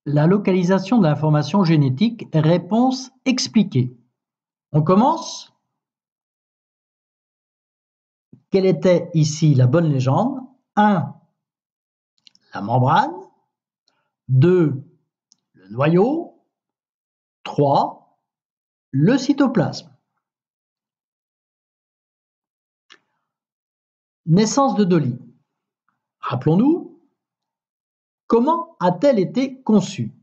La localisation de l'information génétique, réponse expliquée. On commence. Quelle était ici la bonne légende? 1. La membrane. 2. Le noyau. 3. Le cytoplasme. Naissance de Dolly. Rappelons-nous, comment a-t-elle été conçue?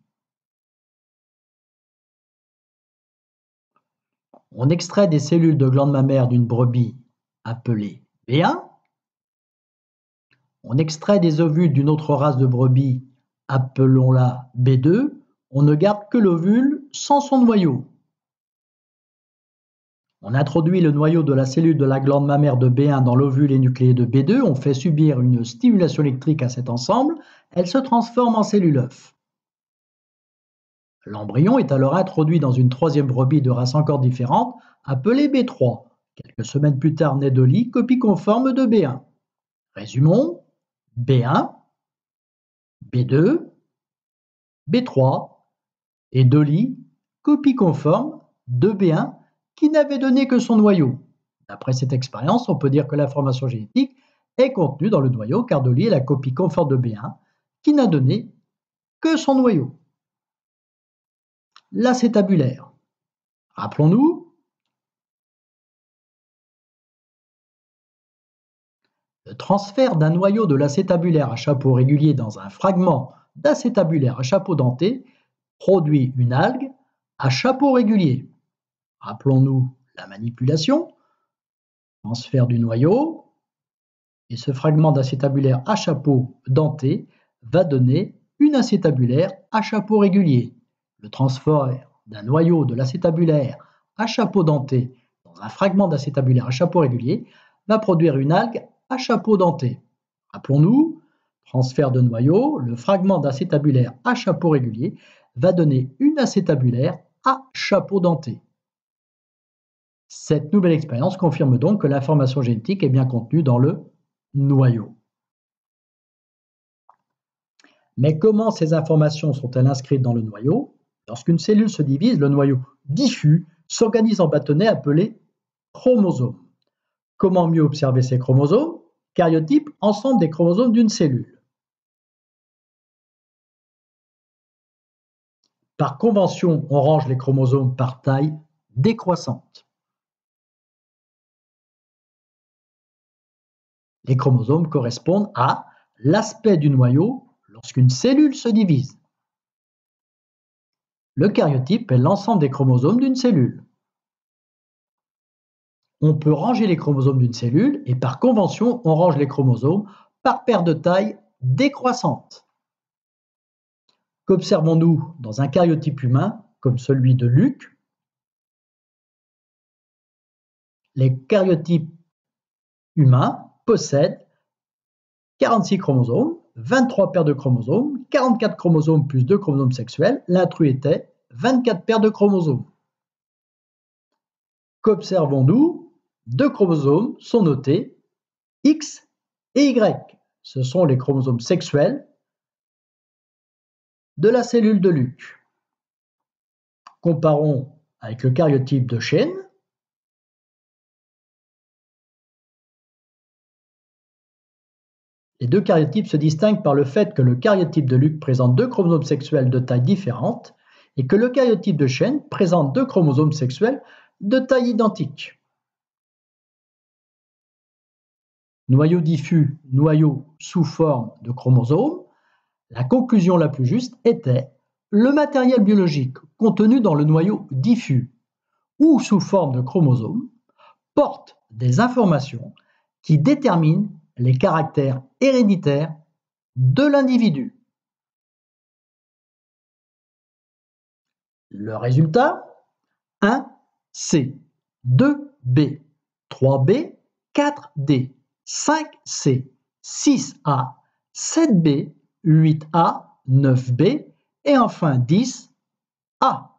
On extrait des cellules de glande mammaire d'une brebis appelée B1. On extrait des ovules d'une autre race de brebis, appelons-la B2. On ne garde que l'ovule sans son noyau. On introduit le noyau de la cellule de la glande mammaire de B1 dans l'ovule énucléé de B2. On fait subir une stimulation électrique à cet ensemble. Elle se transforme en cellule œuf. L'embryon est alors introduit dans une troisième brebis de race encore différente, appelée B3. Quelques semaines plus tard naît Dolly, copie conforme de B1. Résumons, B1, B2, B3 et Dolly, copie conforme de B1 qui n'avait donné que son noyau. D'après cette expérience, on peut dire que l'information génétique est contenue dans le noyau car Dolly est la copie conforme de B1 qui n'a donné que son noyau. L'acétabulaire. Rappelons-nous, le transfert d'un noyau de l'acétabulaire à chapeau régulier dans un fragment d'acétabulaire à chapeau denté produit une algue à chapeau régulier. Rappelons-nous la manipulation, transfert du noyau, et ce fragment d'acétabulaire à chapeau denté va donner une acétabulaire à chapeau régulier. Le transfert d'un noyau de l'acétabulaire à chapeau denté dans un fragment d'acétabulaire à chapeau régulier va produire une algue à chapeau denté. Rappelons-nous, transfert de noyau, le fragment d'acétabulaire à chapeau régulier va donner une acétabulaire à chapeau denté. Cette nouvelle expérience confirme donc que l'information génétique est bien contenue dans le noyau. Mais comment ces informations sont-elles inscrites dans le noyau? Lorsqu'une cellule se divise, le noyau diffus s'organise en bâtonnets appelés chromosomes. Comment mieux observer ces chromosomes? Cariotype, ensemble des chromosomes d'une cellule. Par convention, on range les chromosomes par taille décroissante. Les chromosomes correspondent à l'aspect du noyau lorsqu'une cellule se divise. Le cariotype est l'ensemble des chromosomes d'une cellule. On peut ranger les chromosomes d'une cellule et par convention, on range les chromosomes par paire de taille décroissante. Qu'observons-nous dans un cariotype humain comme celui de Luc? Les cariotypes humains possèdent 46 chromosomes, 23 paires de chromosomes, 44 chromosomes plus 2 chromosomes sexuels. L'intrus était 24 paires de chromosomes. Qu'observons-nous? 2 chromosomes sont notés X et Y. Ce sont les chromosomes sexuels de la cellule de Luc. Comparons avec le cariotype de Chêne. Les deux cariotypes se distinguent par le fait que le cariotype de Luc présente 2 chromosomes sexuels de taille différente et que le cariotype de Chêne présente 2 chromosomes sexuels de taille identique. Noyau diffus, noyau sous forme de chromosomes. La conclusion la plus juste était le matériel biologique contenu dans le noyau diffus ou sous forme de chromosomes porte des informations qui déterminent les caractères héréditaires de l'individu. Le résultat, 1C, 2B, 3B, 4D, 5C, 6A, 7B, 8A, 9B et enfin 10A.